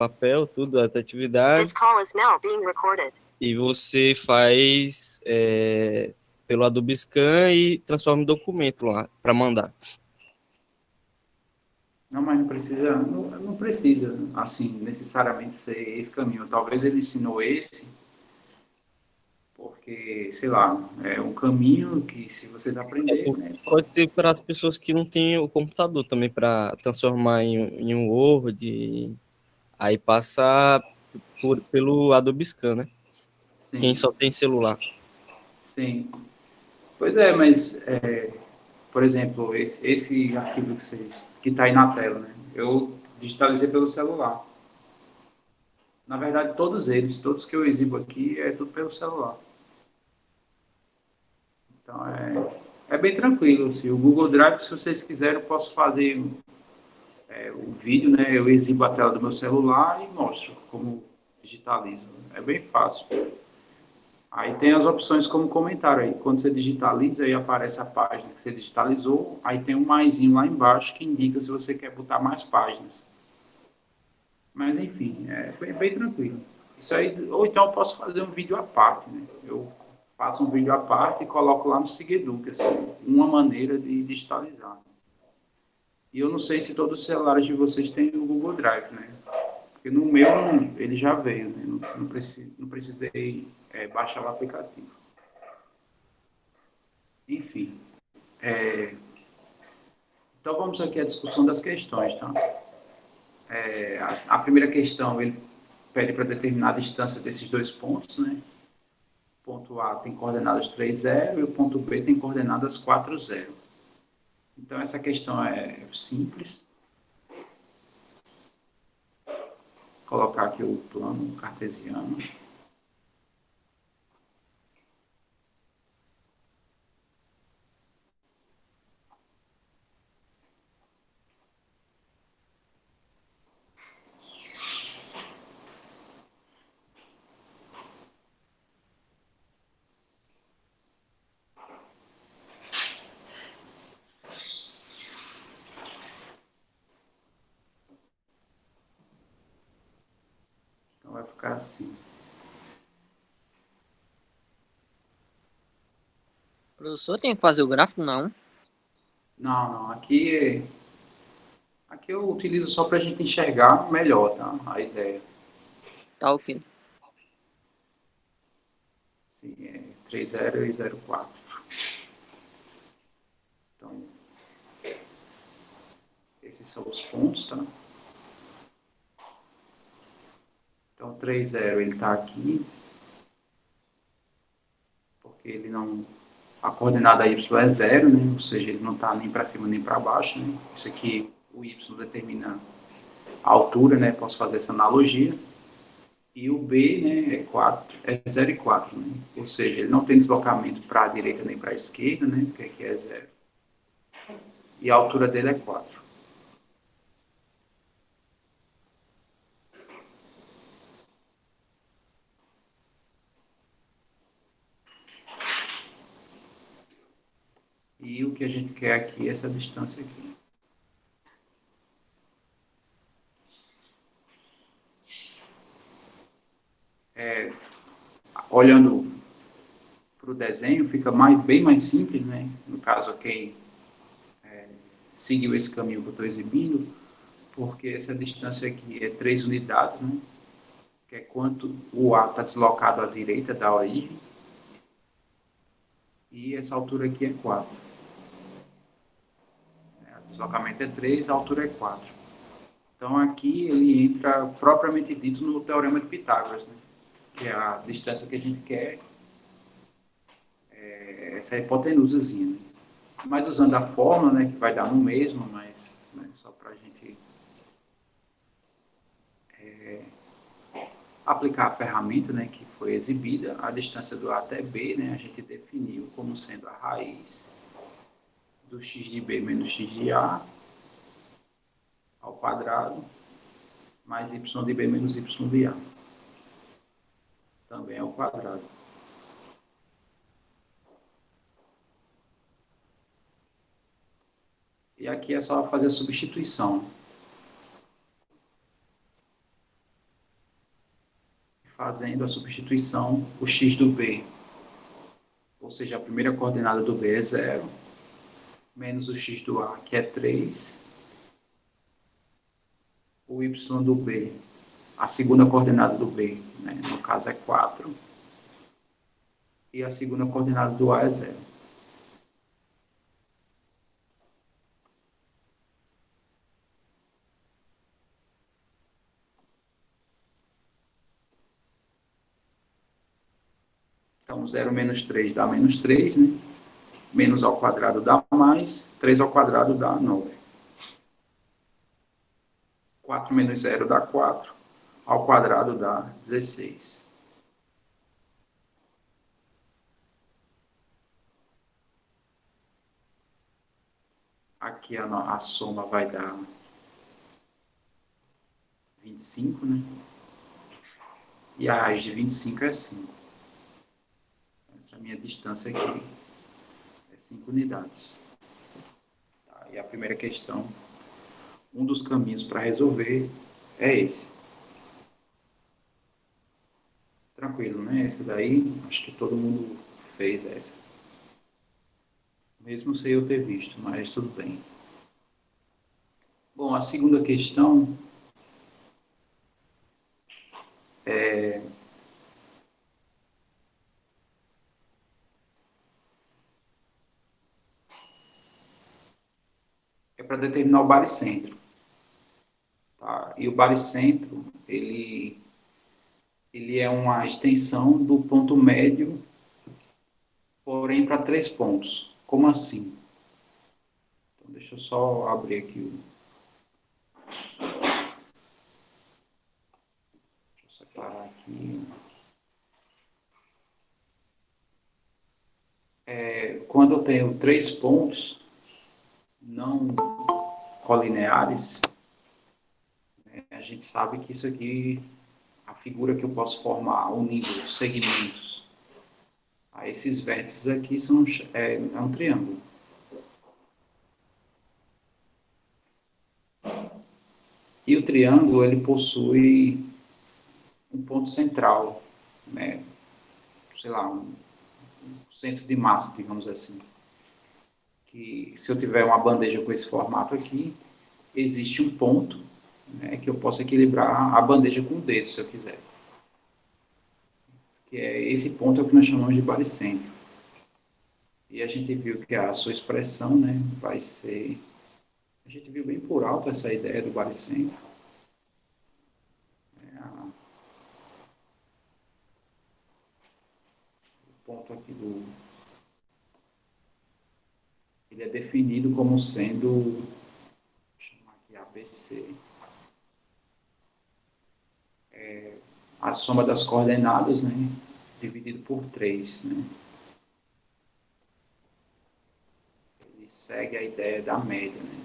papel, tudo, as atividades, e você faz pelo Adobe Scan e transforma em documento lá para mandar. Não, mas não precisa, assim, necessariamente ser esse caminho. Talvez ele ensinou esse, porque, sei lá, é um caminho que se vocês aprenderem, né, Pode ser para as pessoas que não têm o computador também, para transformar em um Word, aí passar pelo Adobe Scan, né? Quem sim, só tem celular. sim. Pois é, mas, por exemplo, esse arquivo que está aí na tela, né, eu digitalizei pelo celular. Na verdade, todos que eu exibo aqui, é tudo pelo celular. Então, é bem tranquilo. Assim, o Google Drive, se vocês quiserem, eu posso fazer o vídeo, né? Eu exibo a tela do meu celular e mostro como digitalizo. É bem fácil. Aí tem as opções como comentário aí. Quando você digitaliza, aí aparece a página que você digitalizou. Aí tem um maisinho lá embaixo que indica se você quer botar mais páginas. Mas enfim, é bem tranquilo. Isso aí, ou então eu posso fazer um vídeo à parte, né? Eu faço um vídeo à parte e coloco lá no Segueduc, assim, uma maneira de digitalizar. E eu não sei se todos os celulares de vocês têm o Google Drive, né? Porque no meu ele já veio, né? Não precisei baixar o aplicativo. Enfim, então vamos aqui à discussão das questões, tá? A primeira questão, ele pede para determinar a distância desses dois pontos, né? O ponto A tem coordenadas 3, 0 e o ponto B tem coordenadas 4, 0. Então essa questão é simples. Vou colocar aqui o plano cartesiano. Então vai ficar assim. Professor, tem que fazer o gráfico? Não. Não, aqui eu utilizo só para a gente enxergar melhor, tá? A ideia. Tá ok. Sim, é 30 e 04. Então, esses são os pontos, tá? Então, 30 ele está aqui, porque ele não... A coordenada y é 0, né? Ou seja, ele não está nem para cima nem para baixo, né? Isso aqui, o y determina a altura, né? Posso fazer essa analogia. E o B, né, é 0 e 4, né? Ou seja, ele não tem deslocamento para a direita nem para a esquerda, né? Porque aqui é 0. E a altura dele é 4. E o que a gente quer aqui é essa distância aqui. Olhando para o desenho, fica bem mais simples, né? No caso, quem seguiu esse caminho que eu estou exibindo, porque essa distância aqui é 3 unidades, né? Que é quanto o A está deslocado à direita da origem, e essa altura aqui é 4. O deslocamento é 3, a altura é 4. Então aqui ele entra propriamente dito no teorema de Pitágoras, né? Que é a distância que a gente quer, essa hipotenusazinha, né? Mas usando a fórmula, né, que vai dar no mesmo, mas né, só para a gente aplicar a ferramenta, né, que foi exibida, a distância do A até B, né, a gente definiu como sendo a raiz do x de B menos x de A ao quadrado, mais y de B menos y de A, também ao quadrado. E aqui é só fazer a substituição. fazendo a substituição, o x do b, ou seja, a primeira coordenada do b é 0, menos o x do a, que é 3, o y do b, a segunda coordenada do b, né, no caso é 4, e a segunda coordenada do a é 0. Então, 0 menos 3 dá menos 3, né? Menos ao quadrado dá mais, 3 ao quadrado dá 9. 4 menos 0 dá 4, ao quadrado dá 16. Aqui a soma vai dar 25, né? E a raiz de 25 é 5. Essa minha distância aqui é 5 unidades. Tá? E a primeira questão, um dos caminhos para resolver é esse. Tranquilo, né? Esse daí, acho que todo mundo fez essa. Mesmo sem eu ter visto, mas tudo bem. Bom, a segunda questão é para determinar o baricentro. Tá? E o baricentro, ele é uma extensão do ponto médio, porém para 3 pontos. Como assim? Então, deixa eu só abrir aqui deixa eu separar aqui. Quando eu tenho 3 pontos não colineares, né, a gente sabe que isso aqui, a figura que eu posso formar unindo segmentos a esses vértices aqui é um triângulo. E o triângulo, ele possui um ponto central, né? Sei lá, um centro de massa, digamos assim. Que se eu tiver uma bandeja com esse formato aqui, existe um ponto, né, que eu posso equilibrar a bandeja com o dedo, se eu quiser. Que é esse ponto é o que nós chamamos de baricentro. E a gente viu que a sua expressão, né, vai ser... A gente viu bem por alto essa ideia do baricentro. O ponto aqui do... Ele é definido como sendo... Vou chamar aqui ABC. A soma das coordenadas, né, dividido por 3, né? Ele segue a ideia da média, né?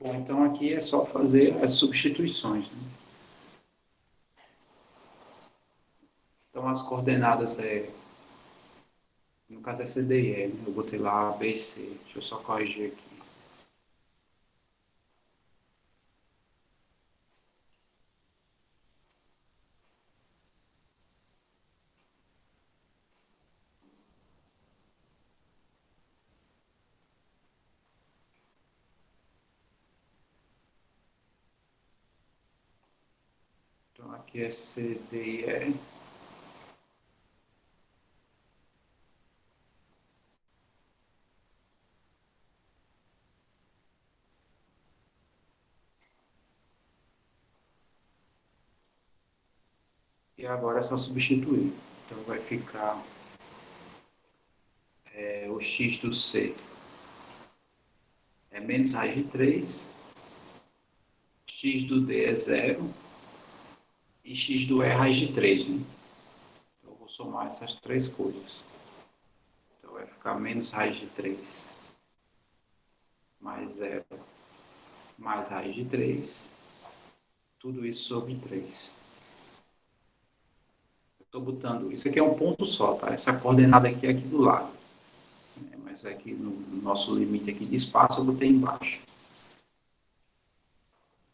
Bom, então aqui é só fazer as substituições, né? Então as coordenadas no caso é C, D e E, né? Eu botei lá A, B e C. Deixa eu só corrigir aqui. Então aqui é C, D e E. E agora é só substituir. Então vai ficar o x do C é menos raiz de 3, x do D é 0 e x do E é raiz de 3, né? Eu vou somar essas três coisas. Então vai ficar menos raiz de 3 mais 0 mais raiz de 3 tudo isso sobre 3. Estou botando, isso aqui é um ponto só, tá? Essa coordenada aqui é aqui do lado. Né? Mas aqui no nosso limite aqui de espaço eu botei embaixo.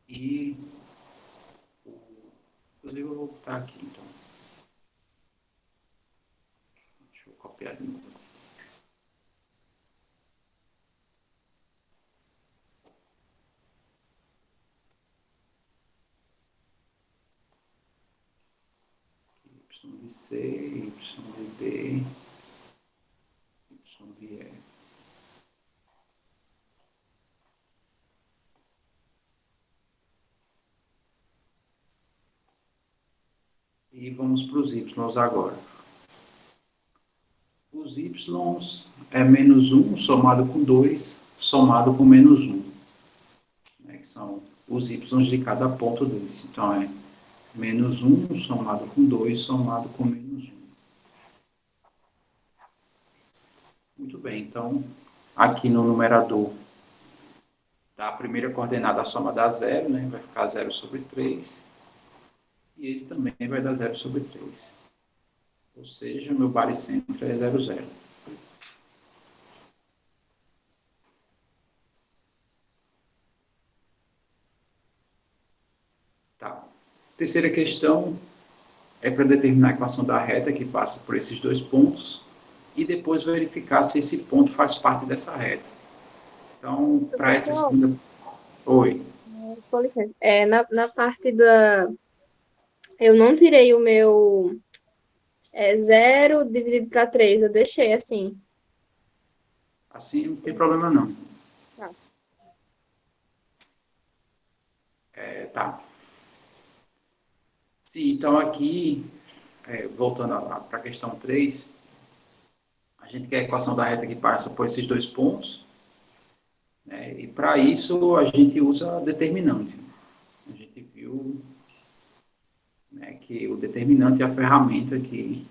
E, inclusive eu vou botar aqui, então. Deixa eu copiar de novo. Y de C, Y de D, Y de E. E vamos para os Y agora. Os Y é menos 1 somado com 2, somado com menos 1. Né, que são os Y de cada ponto desse. Então, é menos 1 somado com 2, somado com menos 1. Muito bem, então, aqui no numerador, da primeira coordenada, a soma dá 0, né? Vai ficar 0 sobre 3. E esse também vai dar 0 sobre 3. Ou seja, meu baricentro é 0, 0. Tá. Terceira questão é para determinar a equação da reta que passa por esses dois pontos e depois verificar se esse ponto faz parte dessa reta. Então, para essa segunda... Oi. Com licença. Na parte da... Eu não tirei o meu 0 dividido para 3, eu deixei assim. Assim não tem problema não. Tá. Tá. Sim, então aqui, voltando para a questão 3, a gente quer a equação da reta que passa por esses dois pontos, né? E para isso a gente usa determinante. A gente viu, né, que o determinante é a ferramenta que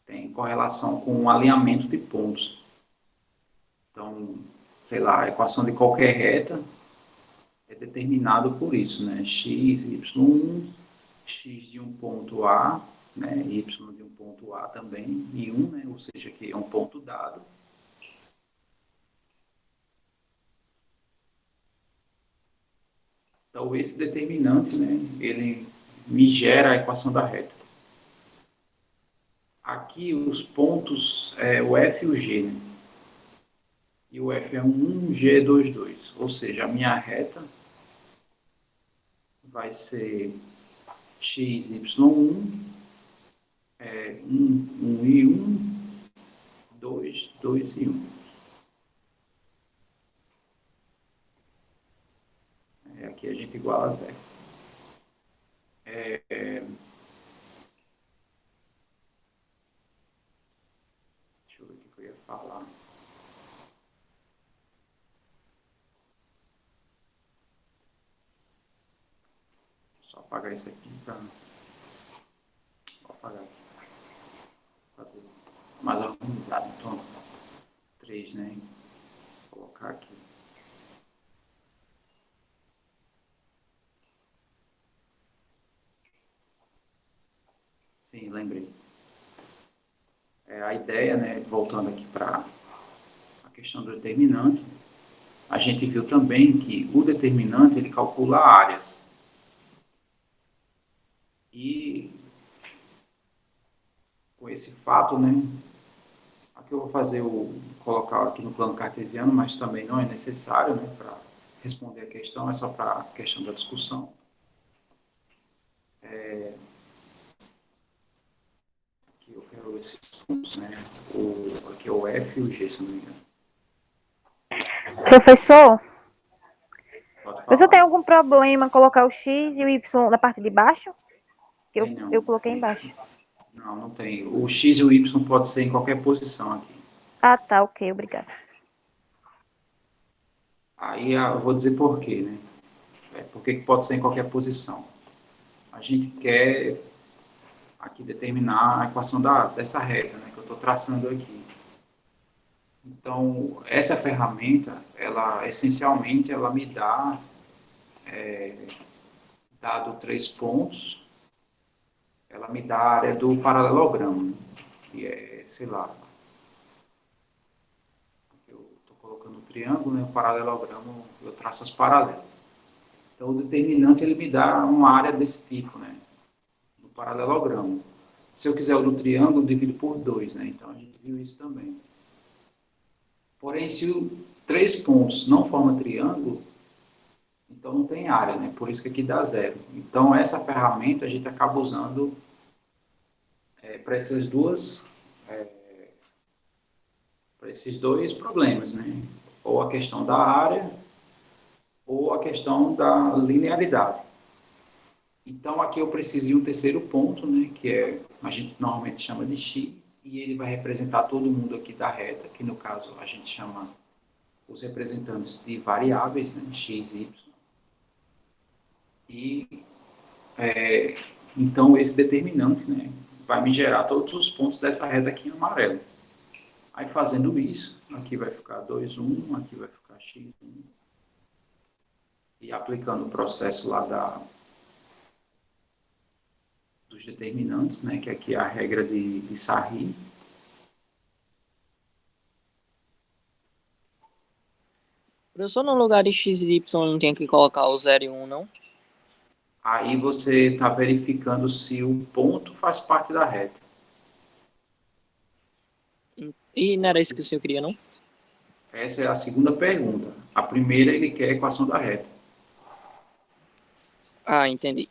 tem correlação com o alinhamento de pontos. Então, sei lá, a equação de qualquer reta é determinado por isso, né? X, Y1, X de um ponto A, né? Y de um ponto A também, e 1, né? Ou seja, que é um ponto dado. Então, esse determinante, né? Ele me gera a equação da reta. Aqui, os pontos, o F e o G, né? E o F é 1, G é 2, 2. Ou seja, a minha reta vai ser x, y1, 1 e 1, 2, 2 e 1. Aqui a gente iguala a 0. Deixa eu ver o que eu ia falar. Só apagar isso aqui para... Vou apagar aqui. Fazer mais organizado. Então, 3, né? Vou colocar aqui. Sim, lembrei. A ideia, né, voltando aqui para a questão do determinante, a gente viu também que o determinante ele calcula áreas. E com esse fato, né, aqui eu vou colocar aqui no plano cartesiano, mas também não é necessário, né, para responder a questão, é só para a questão da discussão. Aqui eu quero esses pontos, né, aqui é o F e o G, se não me engano. Professor, Pode você falar. tem algum problema colocar o X e o Y na parte de baixo? Eu coloquei embaixo. Não, não tem. O X e o Y pode ser em qualquer posição aqui. Ah, tá, ok, obrigada. Aí eu vou dizer por quê, né? Por que pode ser em qualquer posição? A gente quer aqui determinar a equação dessa reta, né, que eu estou traçando aqui. Então, essa ferramenta, ela essencialmente, ela me dá dado 3 pontos, ela me dá a área do paralelogramo, né? Que é, sei lá, eu estou colocando o triângulo, né? O paralelogramo, eu traço as paralelas. Então, o determinante, ele me dá uma área desse tipo, né? No paralelogramo. Se eu quiser o do triângulo, eu divido por 2, né? Então, a gente viu isso também. Porém, se o 3 pontos não forma triângulo, então não tem área, né? Por isso que aqui dá 0. Então, essa ferramenta a gente acaba usando para essas duas, para esses dois problemas, né? Ou a questão da área, ou a questão da linearidade. Então, aqui eu preciso de um terceiro ponto, né? Que é, a gente normalmente chama de x, e ele vai representar todo mundo aqui da reta, que no caso a gente chama os representantes de variáveis, né? X, y. E então esse determinante, né, vai me gerar todos os pontos dessa reta aqui em amarelo. Aí fazendo isso, aqui vai ficar 2, 1, aqui vai ficar x1. E aplicando o processo lá dos determinantes, né, que aqui é a regra de Sarri. Professor, no lugar de x e y não tem que colocar o 0 e 1, não? Aí você está verificando se o ponto faz parte da reta. E não era isso que o senhor queria, não? Essa é a segunda pergunta. A primeira, ele quer a equação da reta. Ah, entendi.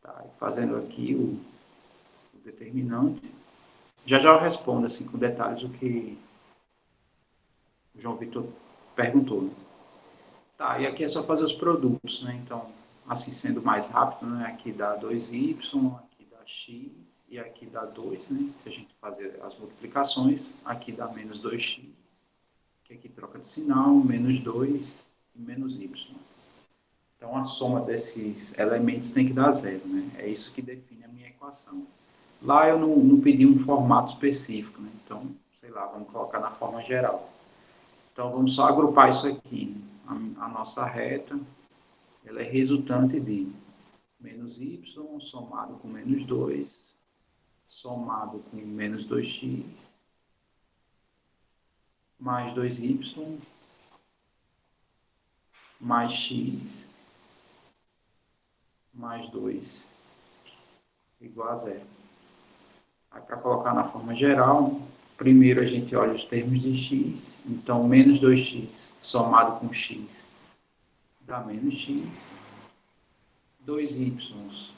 Tá? Fazendo aqui o determinante. Já já eu respondo assim, com detalhes o que o João Vitor perguntou. Né? Tá, e aqui é só fazer os produtos, né? Então, assim sendo mais rápido, né? Aqui dá 2y, aqui dá x e aqui dá 2, né? Se a gente fazer as multiplicações, aqui dá menos 2x, que aqui troca de sinal, menos 2 e menos y. Então, a soma desses elementos tem que dar zero, né? É isso que define a minha equação. Lá eu não pedi um formato específico, né? Então, sei lá, vamos colocar na forma geral. Então, vamos só agrupar isso aqui. A nossa reta, ela é resultante de menos y somado com menos 2, somado com menos 2x, mais 2y, mais x, mais 2, igual a zero. Aí, para colocar na forma geral, primeiro a gente olha os termos de x, então menos 2x somado com x dá menos x, 2y,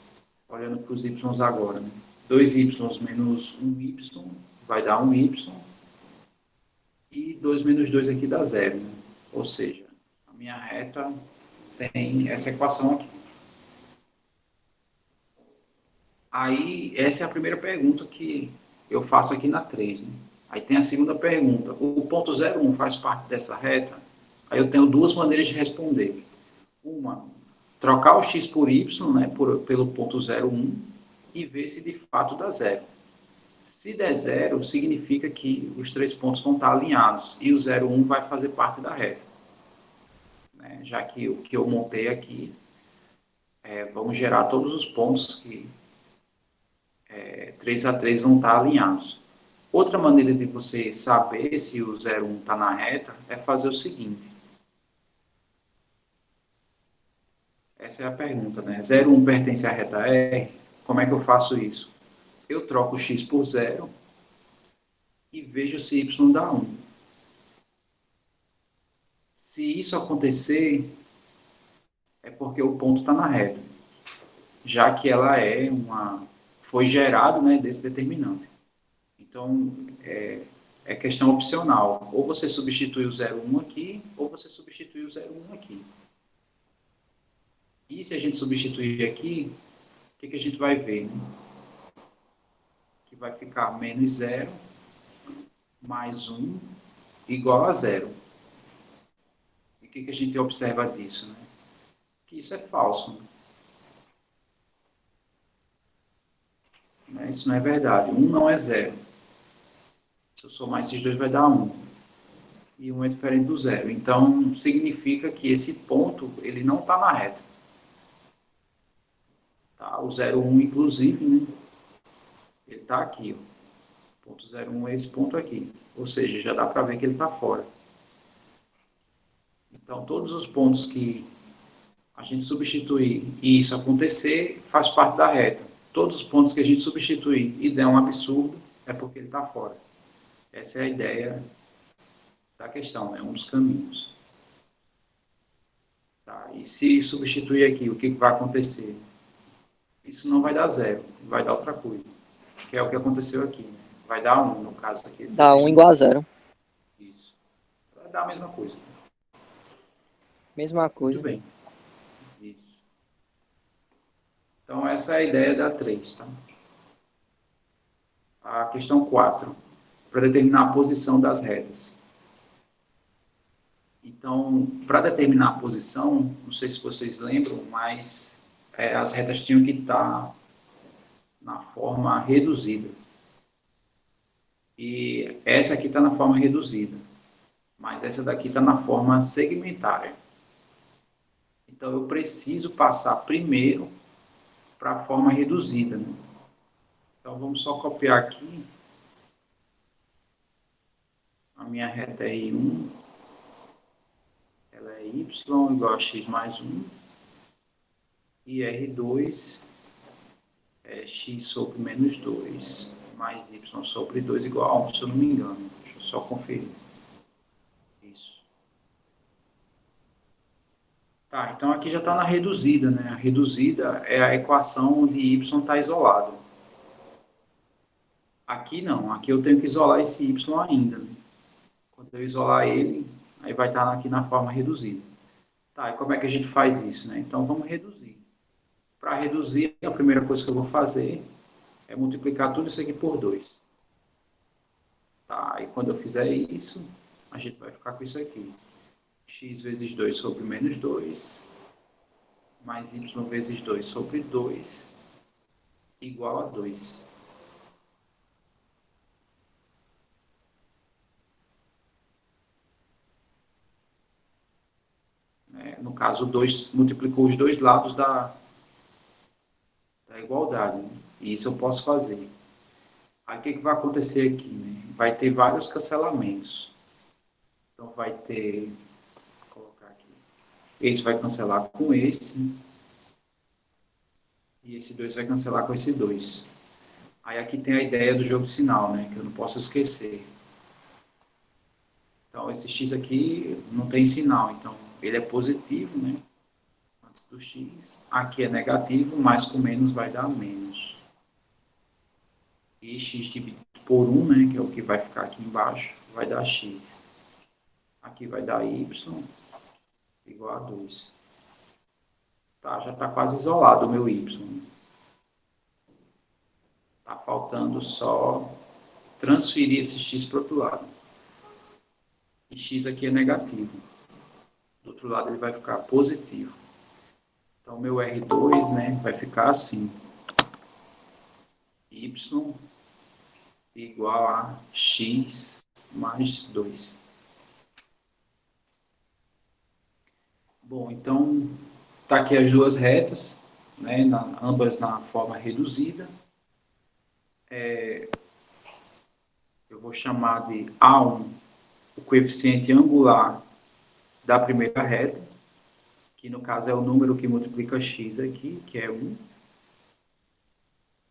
olhando para os y agora, né? 2y menos 1y vai dar 1y, e 2 menos 2 aqui dá 0, né? Ou seja, a minha reta tem essa equação aqui. Aí, essa é a primeira pergunta que eu faço aqui na 3, né? Aí tem a segunda pergunta. O ponto 0,1 faz parte dessa reta? Aí eu tenho duas maneiras de responder. Uma, trocar o x por y, né, pelo ponto 0,1 e ver se de fato dá zero. Se der zero, significa que os três pontos vão estar alinhados e o 0,1 vai fazer parte da reta. Né? Já que o que eu montei aqui, vamos gerar todos os pontos que 3 a 3 vão estar alinhados. Outra maneira de você saber se o 0,1 está na reta é fazer o seguinte. Essa é a pergunta, né? 0,1 pertence à reta R? Como é que eu faço isso? Eu troco o x por 0 e vejo se y dá 1. Se isso acontecer, é porque o ponto está na reta, já que ela foi gerado, né, desse determinante. Então, é questão opcional. Ou você substitui o 0,1 aqui, ou você substitui o 0,1 aqui. E se a gente substituir aqui, o que a gente vai ver? Né? Que vai ficar menos 0 mais 1 igual a 0. E o que a gente observa disso? Né? Que isso é falso. Né? Isso não é verdade. 1 não é 0. Se eu somar esses dois vai dar 1. e 1 é diferente do 0. Então, significa que esse ponto, ele não está na reta. Tá? O 0, 1, inclusive, né? Ele está aqui, ó. Ponto 0, 1 é esse ponto aqui. Ou seja, já dá para ver que ele está fora. Então, todos os pontos que a gente substituir e isso acontecer, faz parte da reta. Todos os pontos que a gente substituir e der um absurdo, é porque ele está fora. Essa é a ideia da questão, né? Um dos caminhos. Tá? E se substituir aqui, o que vai acontecer? Isso não vai dar 0, vai dar outra coisa, que é o que aconteceu aqui. Né? Vai dar 1, no caso aqui. Dá 1 igual a 0. Isso. Vai dar a mesma coisa. Mesma coisa. Muito bem. Isso. Então, essa é a ideia da 3, tá? A questão 4, para determinar a posição das retas. Então, para determinar a posição, não sei se vocês lembram, mas as retas tinham que estar na forma reduzida. E essa aqui está na forma reduzida, mas essa daqui está na forma segmentária. Então, eu preciso passar primeiro para a forma reduzida. Né? Então, vamos só copiar aqui. A minha reta é R1, ela é y igual a x mais 1, e R2 é x sobre menos 2, mais y sobre 2 igual a 1, se eu não me engano. Deixa eu só conferir. Isso. Tá, então aqui já está na reduzida, né? A reduzida é a equação onde y está isolado. Aqui não, aqui eu tenho que isolar esse y ainda. Né? Quando eu isolar ele, aí vai estar aqui na forma reduzida. Tá, e como é que a gente faz isso, né? Então vamos reduzir. Para reduzir, a primeira coisa que eu vou fazer é multiplicar tudo isso aqui por 2. Tá, e quando eu fizer isso, a gente vai ficar com isso aqui. X vezes 2 sobre menos 2, mais y vezes 2 sobre 2, igual a 2. No caso, 2 multiplicou os dois lados da igualdade. Né? E isso eu posso fazer. Aí o que vai acontecer aqui? Né? Vai ter vários cancelamentos. Então vai ter, vou colocar aqui, esse vai cancelar com esse, e esse 2 vai cancelar com esse 2. Aí aqui tem a ideia do jogo de sinal, né, que eu não posso esquecer. Então esse x aqui não tem sinal, então ele é positivo, né, antes do x. Aqui é negativo, mais com menos vai dar menos. E x dividido por 1, né, que é o que vai ficar aqui embaixo, vai dar x. Aqui vai dar y igual a 2. Tá, já está quase isolado o meu y. Está faltando só transferir esse x para o outro lado. E x aqui é negativo. Do outro lado ele vai ficar positivo. Então, meu R2, né, vai ficar assim. Y igual a x mais 2. Bom, então, tá aqui as duas retas, né, ambas na forma reduzida. Eu vou chamar de A1 o coeficiente angular da primeira reta, que no caso é o número que multiplica x aqui, que é 1.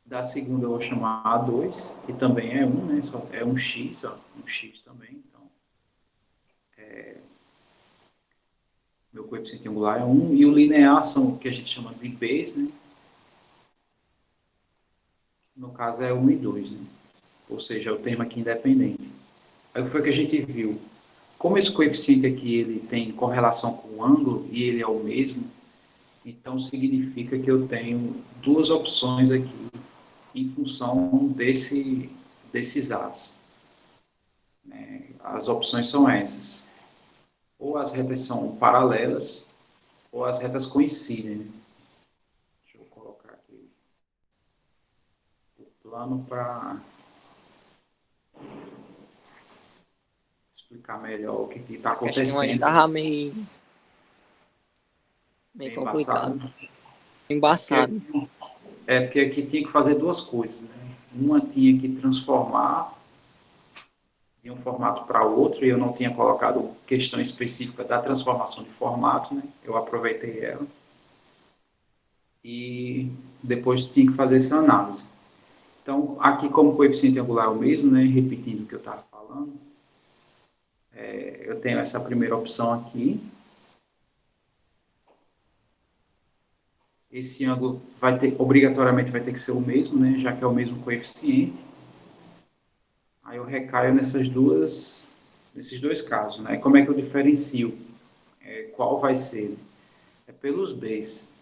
Da segunda eu vou chamar A2, que também é 1, né? Só é um x, ó, um x também. Então, meu coeficiente angular é 1. E o linear são o que a gente chama de b's, né? No caso é 1 e 2, né? Ou seja, é o termo aqui independente. Aí o que foi que a gente viu? Como esse coeficiente aqui ele tem correlação com o ângulo e ele é o mesmo, então significa que eu tenho duas opções aqui em função desses A's. As opções são essas. Ou as retas são paralelas, ou as retas coincidem. Deixa eu colocar aqui o plano para explicar melhor o que está A questão aí acontecendo. tava meio Bem complicado. embaçado. Embaçado. Porque aqui tinha que fazer duas coisas, né? Uma tinha que transformar de um formato para outro, e eu não tinha colocado questão específica da transformação de formato, né? Eu aproveitei ela. E depois tinha que fazer essa análise. Então, aqui como o coeficiente angular é o mesmo, né? Repetindo o que eu estava falando, eu tenho essa primeira opção aqui. Esse ângulo obrigatoriamente vai ter que ser o mesmo, né? Já que é o mesmo coeficiente. Aí eu recaio nesses dois casos, né? Como é que eu diferencio? Qual vai ser? É pelos Bs.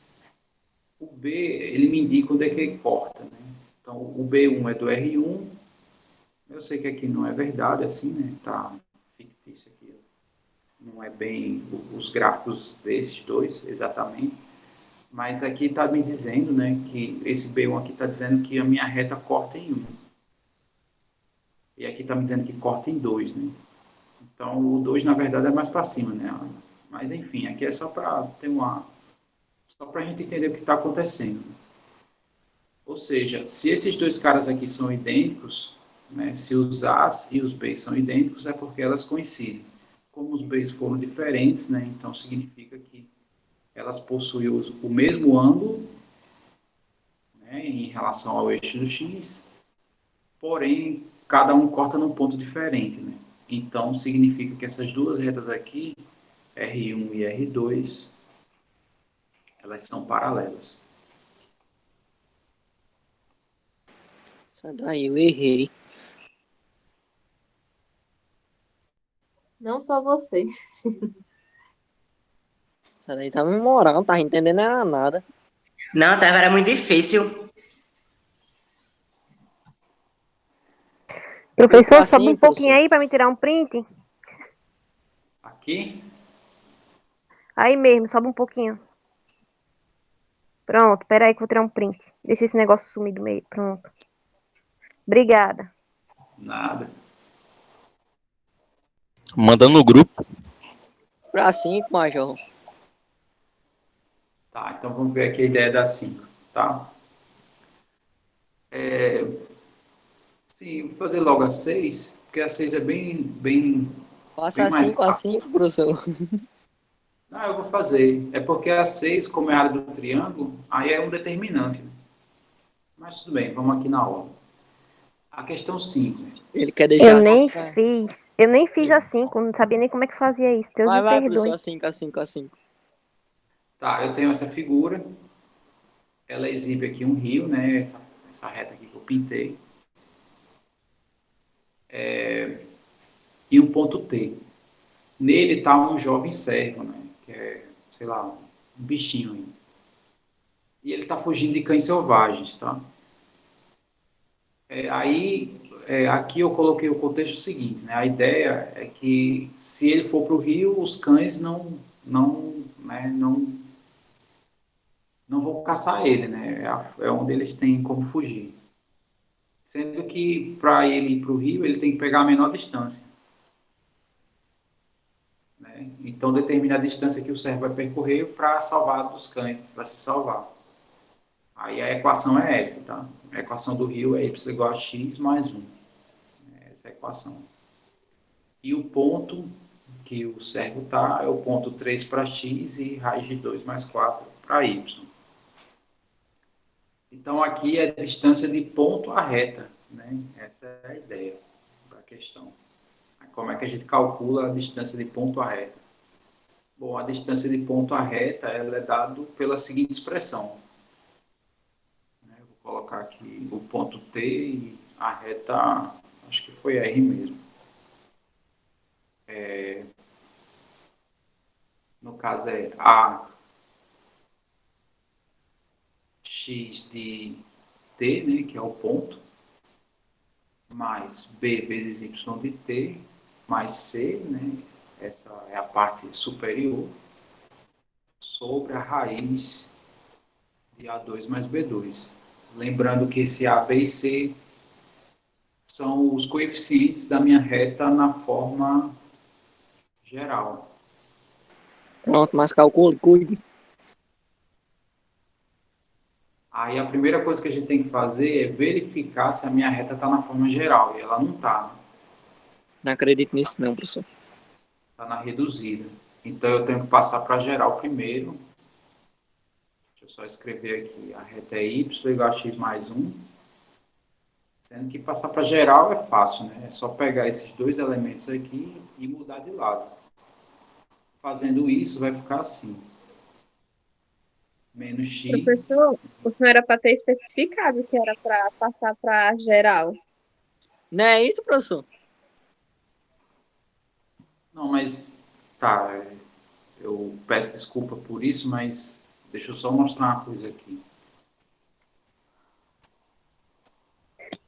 O B, ele me indica onde é que ele corta, né? Então, o B1 é do R1. Eu sei que aqui não é verdade, assim, né? Tá fictício aqui. Não é bem os gráficos desses dois, exatamente. Mas aqui está me dizendo, né, que esse B1 aqui está dizendo que a minha reta corta em 1. E aqui está me dizendo que corta em 2, né? Então, o 2, na verdade, é mais para cima, né? Mas, enfim, aqui é só para ter só para a gente entender o que está acontecendo. Ou seja, se esses dois caras aqui são idênticos, né, se os A's e os B's são idênticos, é porque elas coincidem. Como os B's foram diferentes, né, então significa que elas possuem o mesmo ângulo, né, em relação ao eixo do X, porém, cada um corta num ponto diferente, né? Então, significa que essas duas retas aqui, R1 e R2, elas são paralelas. Sai daí, eu errei. Não só você. Sai daí tá me moral, não tá entendendo era nada. Não, tá, era muito difícil. Professor, Assim, sobe um pouquinho professor. aí para me tirar um print. Aqui, Aí mesmo, sobe um pouquinho. Pronto, peraí que eu vou tirar um print. Deixa esse negócio sumir do meio. Pronto. Obrigada. nada. Manda no grupo. Pra 5, Major. Tá, então vamos ver aqui a ideia da 5, tá? Sim, vou fazer logo a 6, porque a 6 é bem Passa mais 5 a rápido. 5, professor. Não, eu vou fazer. É porque a 6, como é a área do triângulo, aí é um determinante, né? Mas tudo bem, vamos aqui na ordem. A questão 5. Ele quer deixar Eu assim. nem fiz. Eu nem fiz a 5, não sabia nem como é que fazia isso. Deus me Vai, perdoe. professor, a 5, a 5, a 5. Tá, eu tenho essa figura. Ela exibe aqui um rio, né? Essa reta aqui que eu pintei. E um ponto T. Nele está um jovem servo, né? Que é, sei lá, um bichinho aí. E ele está fugindo de cães selvagens, tá? Aqui eu coloquei o contexto seguinte, né? A ideia é que se ele for para o rio, os cães não vão caçar ele, né? É onde eles têm como fugir. Sendo que para ele ir para o rio, ele tem que pegar a menor distância. Né? Então determina a distância que o servo vai percorrer para salvar dos cães, para se salvar. Aí a equação é essa, tá? A equação do rio é y igual a x mais 1. Essa é a equação. E o ponto que o servo está é o ponto 3 para x e raiz de 2 mais 4 para y. Então, aqui é a distância de ponto à reta. Né? Essa é a ideia da questão. Como é que a gente calcula a distância de ponto à reta? Bom, a distância de ponto à reta ela é dada pela seguinte expressão. Vou colocar aqui o ponto T e a reta, acho que foi R mesmo. No caso é A x de t, né, que é o ponto, mais b vezes y de t, mais c, né, essa é a parte superior, sobre a raiz de A2 mais B2. Lembrando que esse A, B e C são os coeficientes da minha reta na forma geral. Pronto, mas calcule, cuide. Aí a primeira coisa que a gente tem que fazer é verificar se a minha reta está na forma geral, e ela não está, Não acredito nisso não, professor. está na reduzida. Então eu tenho que passar para geral primeiro. Deixa eu só escrever aqui, a reta é y igual a x mais 1. Sendo que passar para geral é fácil, né? É só pegar esses dois elementos aqui e mudar de lado. Fazendo isso, vai ficar assim. Menos x. Professor, o senhor era para ter especificado que era para passar para geral. Não é isso, professor? Não, mas tá. Eu peço desculpa por isso, mas deixa eu só mostrar uma coisa aqui.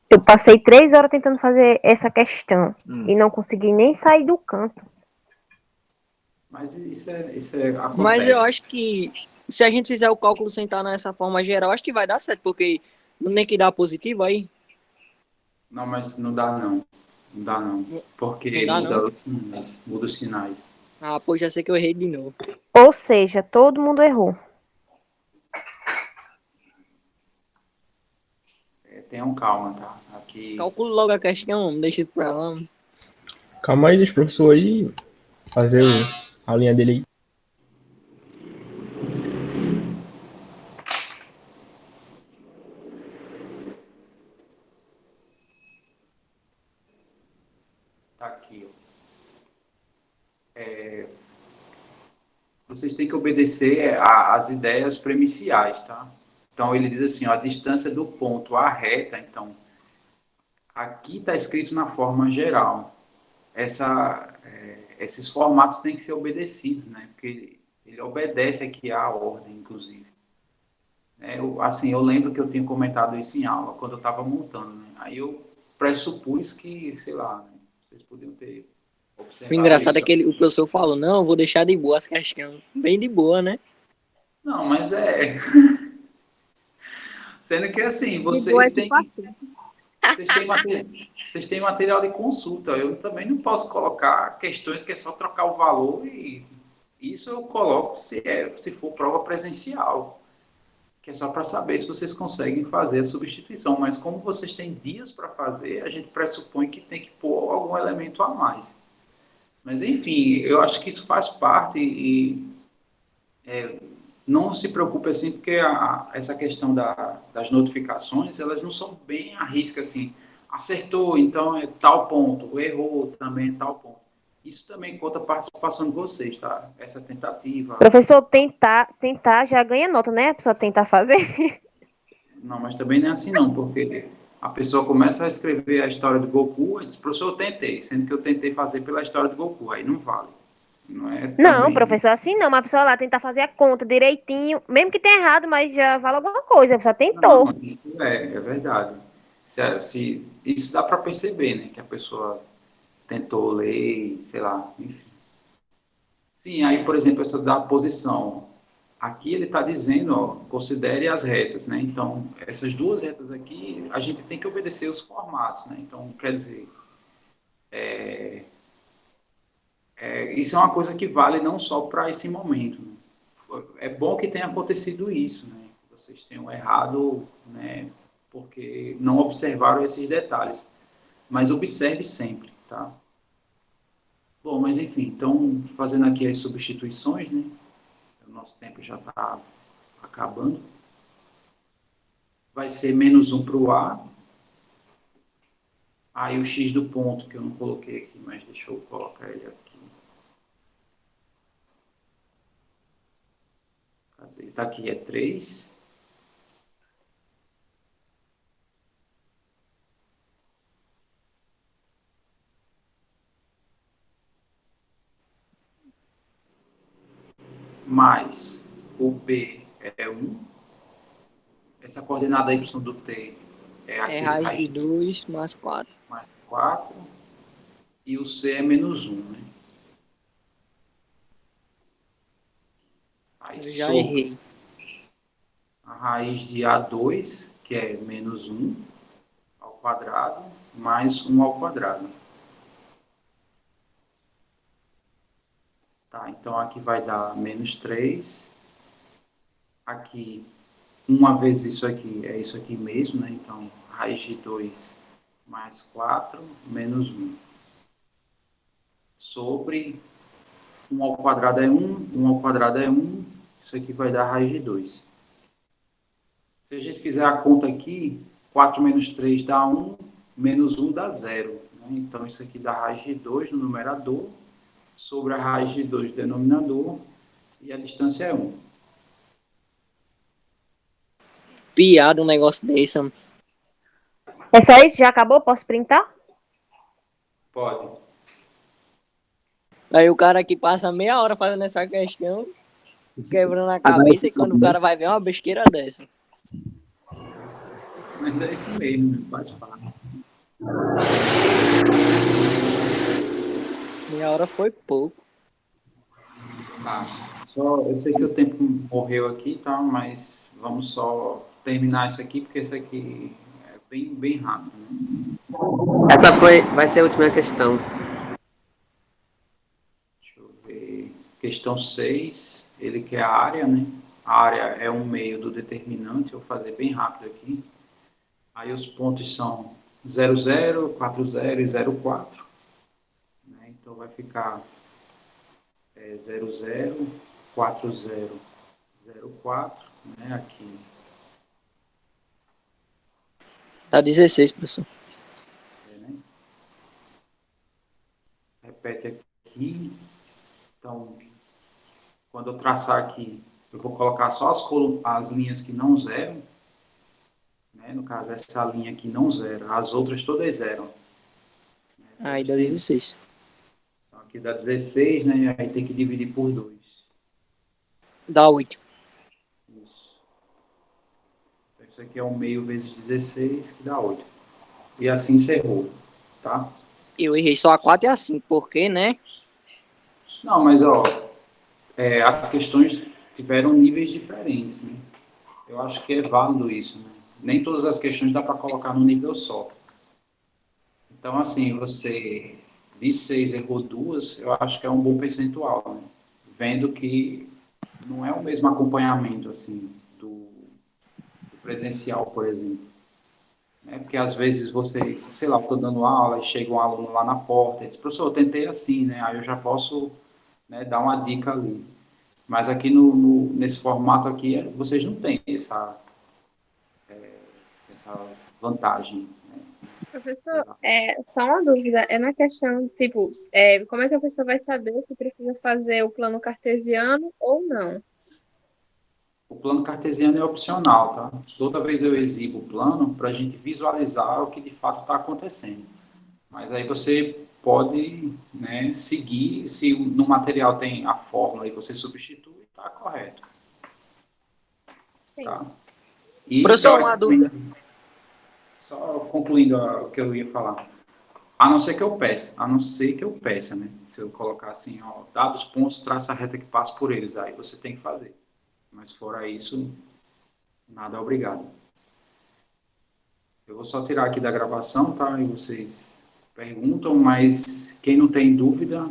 Eu passei 3 horas tentando fazer essa questão e não consegui nem sair do canto. Mas isso Mas eu acontece. acho que se a gente fizer o cálculo sem estar nessa forma geral, acho que vai dar certo, porque não tem que dar positivo aí. Não, mas não dá não. Não dá não. Não Porque dá, muda não? os sinais. Muda os sinais. Ah, pô, já sei que eu errei de novo. Ou seja, todo mundo errou. Tenham calma, tá? Aqui. Calculo logo a questão, deixa isso pra lá. Calma aí, deixa o professor aí fazer a linha dele aí. Tá aqui, ó. Vocês têm que obedecer às ideias premiciais, tá? Então, ele diz assim, ó, a distância do ponto à reta, então, aqui está escrito na forma geral. Esses formatos têm que ser obedecidos, né? Porque ele obedece aqui à ordem, inclusive. Eu lembro que eu tinha comentado isso em aula, quando eu estava montando, né? Aí eu pressupus que, sei lá, né? Vocês podiam ter O observado engraçado é isso. que o professor falou, não, eu vou deixar de boa as questões. Bem de boa, né? Não, mas Sendo que, assim, De boa é tipo assim. vocês têm material de consulta. Eu também não posso colocar questões que é só trocar o valor e isso eu coloco se for prova presencial, que é só para saber se vocês conseguem fazer a substituição. Mas como vocês têm dias para fazer, a gente pressupõe que tem que pôr algum elemento a mais. Mas, enfim, eu acho que isso faz parte e não se preocupe assim, porque essa questão das notificações, elas não são bem à risca assim. Acertou, então é tal ponto. Errou, também é tal ponto. Isso também conta a participação de vocês, tá? Essa tentativa. Professor, tentar já ganha nota, né? A pessoa tentar fazer. Não, mas também não é assim não, porque a pessoa começa a escrever a história do Goku e diz, professor, eu tentei, sendo que eu tentei fazer pela história do Goku, aí não vale. Não é Não, também... professor, assim não. Mas a pessoa lá tentar fazer a conta direitinho, mesmo que tenha errado, mas já vale alguma coisa. A pessoa Não, tentou. isso é verdade. Isso dá para perceber, né? Que a pessoa tentou ler, sei lá, enfim. Sim, aí, por exemplo, essa da posição. Aqui ele está dizendo, ó, considere as retas, né? Então, essas duas retas aqui, a gente tem que obedecer os formatos, né? Então, quer dizer, isso é uma coisa que vale não só para esse momento. Né? É bom que tenha acontecido isso, né? Vocês tenham errado, né? Porque não observaram esses detalhes. Mas observe sempre, tá? Bom, mas enfim, então, fazendo aqui as substituições, né? O nosso tempo já está acabando. Vai ser menos 1 para o A. Aí o x do ponto, que eu não coloquei aqui, mas deixa eu colocar ele aqui. Cadê? Está aqui, é 3. Mais o B é 1. Essa coordenada y do t é É aquele raiz de raiz 2 mais 4. mais 4. E o c é menos 1, né? Aí Eu já sobre errei. a raiz de A2, que é menos 1 ao quadrado, mais 1 ao quadrado. Tá, então aqui vai dar menos 3. Aqui, uma vezes isso aqui, é isso aqui mesmo, né? Então, raiz de 2 mais 4, menos 1. Sobre 1 ao quadrado é 1, 1 ao quadrado é 1, isso aqui vai dar raiz de 2. Se a gente fizer a conta aqui, 4 menos 3 dá 1, menos 1 dá 0. Né? Então, isso aqui dá raiz de 2 no numerador, sobre a raiz de 2 no denominador, e a distância é 1. Piada um negócio desse, mano. É só isso? Já acabou? Posso printar? Pode. Aí o cara que passa meia hora fazendo essa questão, quebrando a cabeça, e quando o cara vai ver uma besteira dessa. Mas é isso mesmo, faz parte. Meia hora foi pouco. Tá. Só, eu sei que o tempo morreu aqui, tá? Mas vamos só terminar isso aqui, porque isso aqui é bem, bem rápido. Né? Essa vai ser a última questão. Deixa eu ver. Questão 6, ele quer a área, né? A área é um meio do determinante, eu vou fazer bem rápido aqui. Aí os pontos são 0, 0, 4, 0 e 0, 4. Né? Então vai ficar 0, 0, 4, 0, 0, 4, né? Aqui. Tá 16, professor. Né? Repete aqui. Então, quando eu traçar aqui, eu vou colocar só as linhas que não zeram. Né? No caso, essa linha aqui não zera. As outras todas zeram. Aí dá 16. Então, aqui dá 16, né? Aí tem que dividir por 2. Dá 8. Isso. Então, isso aqui é 1 meio vezes 16, que dá 8. E assim encerrou, tá? Eu errei só a 4 e a 5, porque, né? Não, mas, ó, as questões tiveram níveis diferentes, né? Eu acho que é válido isso, né? Nem todas as questões dá para colocar no nível só. Então, assim, você de 6 errou 2, eu acho que é um bom percentual, né? Vendo que não é o mesmo acompanhamento, assim, do presencial, por exemplo. Né? Porque às vezes você, sei lá, estou dando aula e chega um aluno lá na porta e diz, professor, eu tentei assim, né? Aí eu já posso, né, dar uma dica ali. Mas aqui nesse formato aqui, vocês não têm essa vantagem. Né? Professor, só uma dúvida, é na questão, tipo, como é que a pessoa vai saber se precisa fazer o plano cartesiano ou não? O plano cartesiano é opcional, tá? Toda vez eu exibo o plano para a gente visualizar o que de fato está acontecendo. Mas aí você pode, né, seguir, se no material tem a fórmula e você substitui, está correto. Tá? E, Professor, uma dúvida. só concluindo o que eu ia falar. A não ser que eu peça, né? Se eu colocar assim, ó, dados pontos, traça a reta que passa por eles, aí você tem que fazer. Mas fora isso, nada é obrigado. Eu vou só tirar aqui da gravação, tá? E vocês perguntam, mas quem não tem dúvida,